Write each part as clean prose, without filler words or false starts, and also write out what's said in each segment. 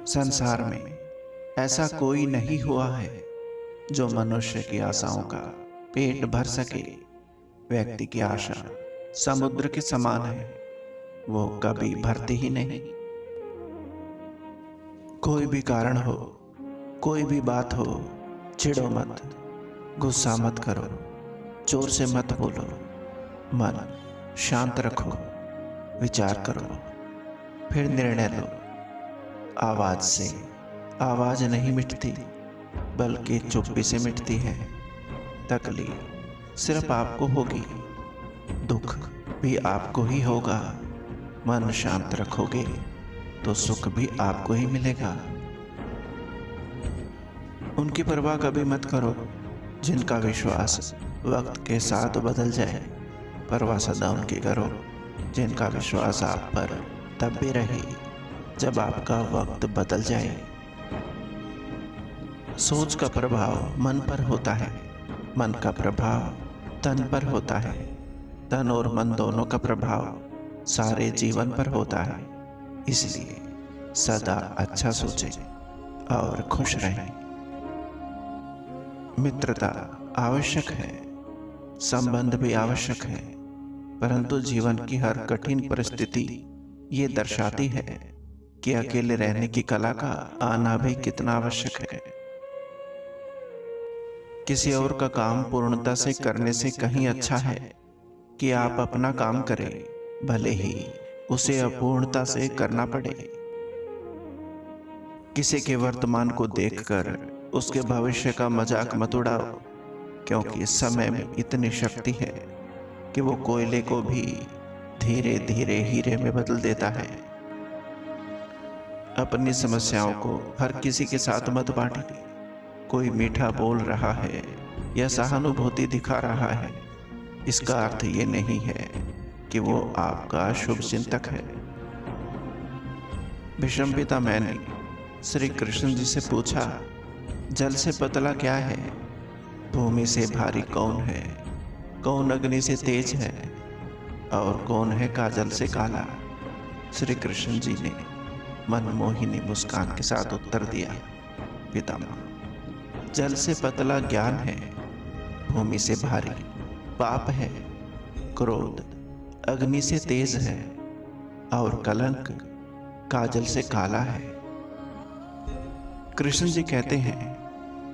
संसार में ऐसा कोई नहीं हुआ है जो मनुष्य की आशाओं का पेट भर सके। व्यक्ति की आशा समुद्र के समान है, वो कभी भरती ही नहीं। कोई भी कारण हो, कोई भी बात हो, चिढ़ो मत, गुस्सा मत करो, जोर से मत बोलो, मन शांत रखो, विचार करो, फिर निर्णय लो। आवाज से आवाज नहीं मिटती, बल्कि चुप्पी से मिटती है। तकलीफ सिर्फ आपको होगी, दुख भी आपको ही होगा। मन शांत रखोगे तो सुख भी आपको ही मिलेगा। उनकी परवाह कभी मत करो जिनका विश्वास वक्त के साथ बदल जाए। परवाह सदा उनकी करो जिनका विश्वास आप पर तब भी रहे जब आपका वक्त बदल जाए। सोच का प्रभाव मन पर होता है, मन का प्रभाव तन पर होता है, तन और मन दोनों का प्रभाव सारे जीवन पर होता है। इसलिए सदा अच्छा सोचें और खुश रहें। मित्रता आवश्यक है, संबंध भी आवश्यक है, परंतु जीवन की हर कठिन परिस्थिति ये दर्शाती है कि अकेले रहने की कला का आना भी कितना आवश्यक है। किसी और का काम पूर्णता से करने से कहीं अच्छा है कि आप अपना काम करें, भले ही उसे अपूर्णता से करना पड़े। किसी के वर्तमान को देखकर उसके भविष्य का मजाक मत उड़ाओ, क्योंकि समय में इतनी शक्ति है कि वो कोयले को भी धीरे धीरे हीरे में बदल देता है। अपनी समस्याओं को हर किसी के साथ मत बांटें। कोई मीठा बोल रहा है या सहानुभूति दिखा रहा है, इसका अर्थ ये नहीं है कि वो आपका शुभ चिंतक है। विषमपिता मैंने श्री कृष्ण जी से पूछा, जल से पतला क्या है, भूमि से भारी कौन है, कौन अग्नि से तेज है और कौन है काजल से काला। श्री कृष्ण जी ने मनमोहिनी मुस्कान के साथ उत्तर दिया, पितामह, जल से पतला ज्ञान है, भूमि से भारी पाप है, क्रोध अग्नि से तेज है और कलंक काजल से काला है। कृष्ण जी कहते हैं,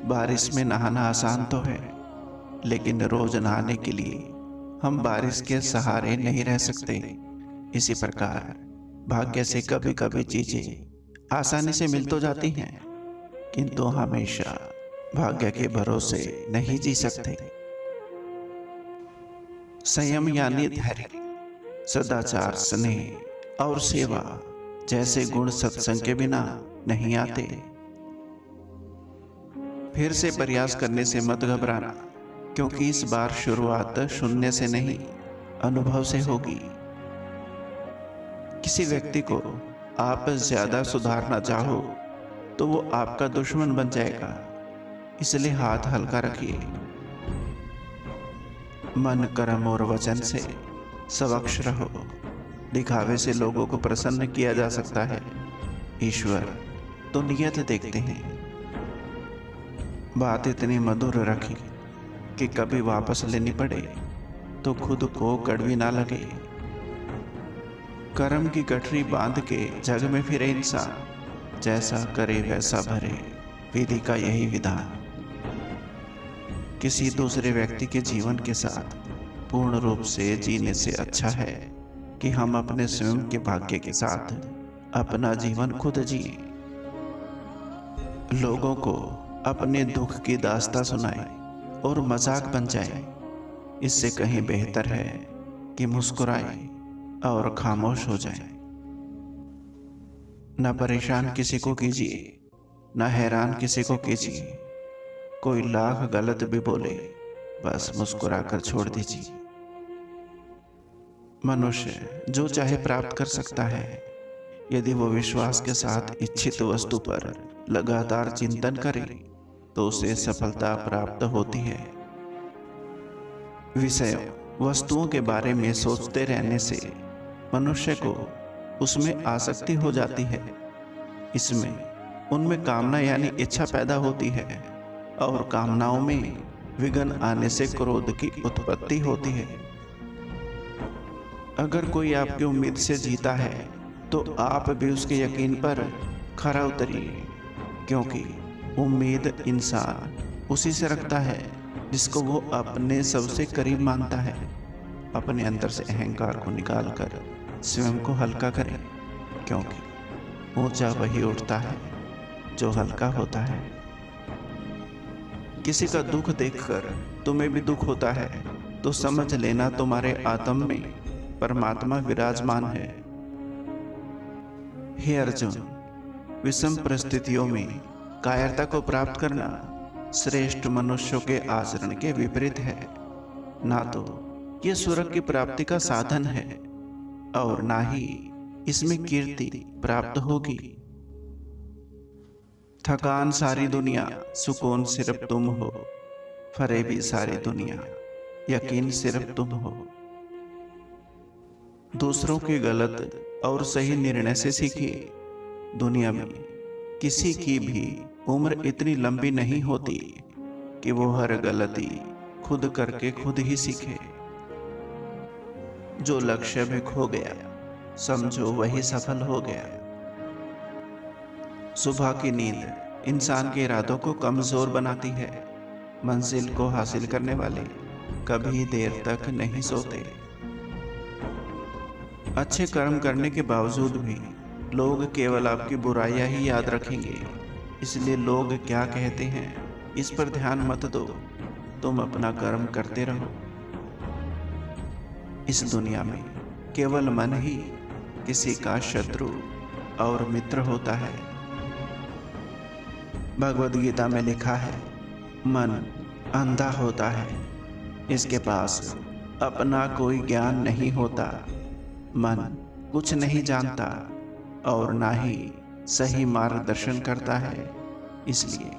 बारिश में नहाना आसान तो है, लेकिन रोज नहाने के लिए हम बारिश के सहारे नहीं रह सकते। इसी प्रकार भाग्य से कभी कभी चीजें आसानी से मिल तो जाती हैं, किंतु हमेशा भाग्य के भरोसे नहीं जी सकते। संयम यानी धैर्य, सदाचार, स्नेह और सेवा जैसे गुण सत्संग के बिना नहीं आते। फिर से प्रयास करने से मत घबराना, क्योंकि इस बार शुरुआत शून्य से नहीं, अनुभव से होगी। किसी व्यक्ति को आप ज्यादा सुधारना चाहो तो वो आपका दुश्मन बन जाएगा, इसलिए हाथ हल्का रखिए। मन, कर्म और वचन से स्वच्छ रहो। दिखावे से लोगों को प्रसन्न किया जा सकता है, ईश्वर तो नियत देखते हैं। बात इतनी मधुर रखी कि कभी वापस लेनी पड़े तो खुद को कड़वी ना लगे। कर्म की गठरी बांध के जग में फिरे इंसान, जैसा करे वैसा भरे, विधि का यही विधान। किसी दूसरे व्यक्ति के जीवन के साथ पूर्ण रूप से जीने से अच्छा है कि हम अपने स्वयं के भाग्य के साथ अपना जीवन खुद जिए। लोगों को अपने दुख की दास्तां सुनाए और मजाक बन जाए, इससे कहीं बेहतर है कि मुस्कुराए और खामोश हो जाए। न परेशान किसी को कीजिए, न हैरान किसी को कीजिए। कोई लाख गलत भी बोले, बस मुस्कुराकर छोड़ दीजिए। मनुष्य जो चाहे प्राप्त कर सकता है, यदि वो विश्वास के साथ इच्छित वस्तु पर लगातार चिंतन करे तो उसे सफलता प्राप्त होती है। विषयों, वस्तुओं के बारे में सोचते रहने से मनुष्य को उसमें आसक्ति हो जाती है। इसमें उनमें कामना यानी इच्छा पैदा होती है और कामनाओं में विघ्न आने से क्रोध की उत्पत्ति होती है। अगर कोई आपकी उम्मीद से जीता है तो आप भी उसके यकीन पर खरा उतरिए, क्योंकि उम्मीद इंसान उसी से रखता है जिसको वो अपने सबसे करीब मानता है। अपने अंदर से अहंकार को निकालकर स्वयं को हल्का करें, क्योंकि ऊंचा वही उठता है जो हल्का होता है। किसी का दुख देखकर तुम्हें भी दुख होता है तो समझ लेना तुम्हारे आत्म में परमात्मा विराजमान है। हे अर्जुन, विषम परिस्थितियों में कायरता को प्राप्त करना श्रेष्ठ मनुष्यों के आचरण के विपरीत है। ना तो ये स्वर्ग की प्राप्ति का साधन है और ना ही इसमें कीर्ति प्राप्त होगी। थकान सारी दुनिया, सुकून सिर्फ तुम हो। फरेबी सारी दुनिया, यकीन सिर्फ तुम हो। दूसरों के गलत और सही निर्णय से सीखिए। दुनिया में किसी की भी उम्र इतनी लंबी नहीं होती कि वो हर गलती खुद करके खुद ही सीखे। जो लक्ष्य में खो गया समझो वही सफल हो गया। सुबह की नींद इंसान के इरादों को कमजोर बनाती है। मंजिल को हासिल करने वाले कभी देर तक नहीं सोते। अच्छे कर्म करने के बावजूद भी लोग केवल आपकी बुराइयां ही याद रखेंगे, इसलिए लोग क्या कहते हैं इस पर ध्यान मत दो। तुम अपना कर्म करते रहो। इस दुनिया में केवल मन ही किसी का शत्रु और मित्र होता है। भगवद गीता में लिखा है, मन अंधा होता है, इसके पास अपना कोई ज्ञान नहीं होता। मन कुछ नहीं जानता और ना ही सही मार्गदर्शन करता है। इसलिए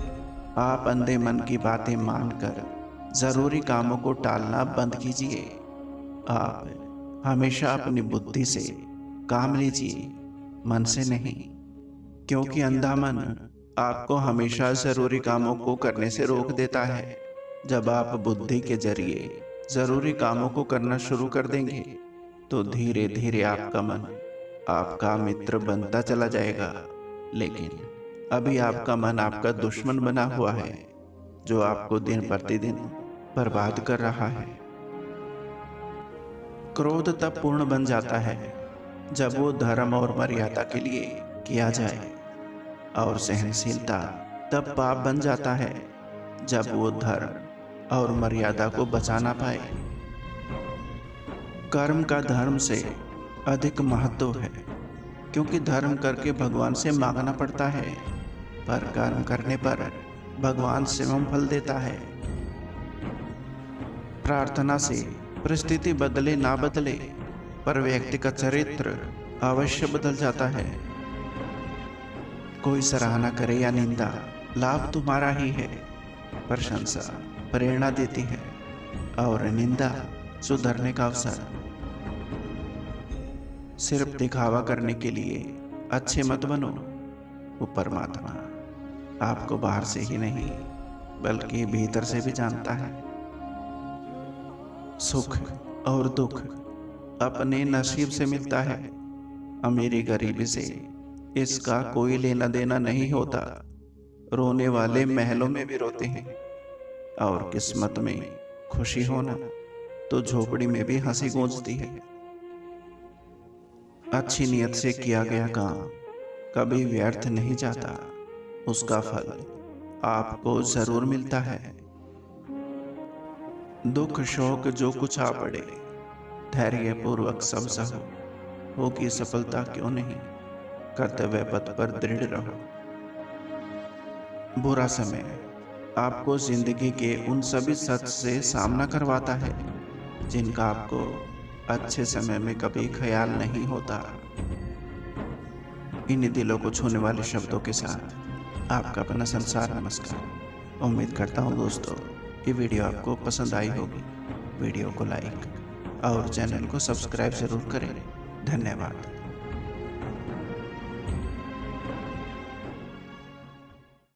आप अंधे मन की बातें मानकर जरूरी कामों को टालना बंद कीजिए। आप हमेशा अपनी बुद्धि से काम लीजिए, मन से नहीं, क्योंकि अंधा मन आपको हमेशा जरूरी कामों को करने से रोक देता है। जब आप बुद्धि के जरिए जरूरी कामों को करना शुरू कर देंगे तो धीरे धीरे आपका मन आपका मित्र बनता चला जाएगा। लेकिन अभी आपका मन आपका दुश्मन बना हुआ है, जो आपको दिन प्रतिदिन बर्बाद कर रहा है। क्रोध तब पूर्ण बन जाता है जब वो धर्म और मर्यादा के लिए किया जाए, और सहनशीलता तब पाप बन जाता है जब वो धर्म और मर्यादा को बचा ना पाए। कर्म का धर्म से अधिक महत्व है, क्योंकि धर्म करके भगवान से मांगना पड़ता है, पर कर्म करने पर भगवान स्वयं फल देता है। प्रार्थना से परिस्थिति बदले ना बदले, पर व्यक्ति का चरित्र अवश्य बदल जाता है। कोई सराहना करे या निंदा, लाभ तुम्हारा ही है। प्रशंसा प्रेरणा देती है और निंदा सुधरने का अवसर। सिर्फ दिखावा करने के लिए अच्छे मत बनो। वो परमात्मा आपको बाहर से ही नहीं बल्कि भीतर से भी जानता है। सुख और दुख अपने नसीब से मिलता है। अमीरी गरीबी से इसका कोई लेना देना नहीं होता। रोने वाले महलों में भी रोते हैं, और किस्मत में खुशी होना तो झोपड़ी में भी हंसी गूंजती है। अच्छी नियत से किया गया काम कभी व्यर्थ नहीं जाता, उसका फल आपको जरूर मिलता है। दुख शोक जो कुछ आ पड़े, धैर्य पूर्वक सब सहो, होगी सफलता क्यों नहीं, कर्तव्य पथ पर दृढ़ रहो। बुरा समय आपको जिंदगी के उन सभी सच से सामना करवाता है जिनका आपको अच्छे समय में कभी ख्याल नहीं होता। इन दिलों को छूने वाले शब्दों के साथ आपका अपना संसार नमस्कार। उम्मीद करता हूँ दोस्तों ये वीडियो आपको पसंद आई होगी। वीडियो को लाइक और चैनल को सब्सक्राइब जरूर करें। धन्यवाद।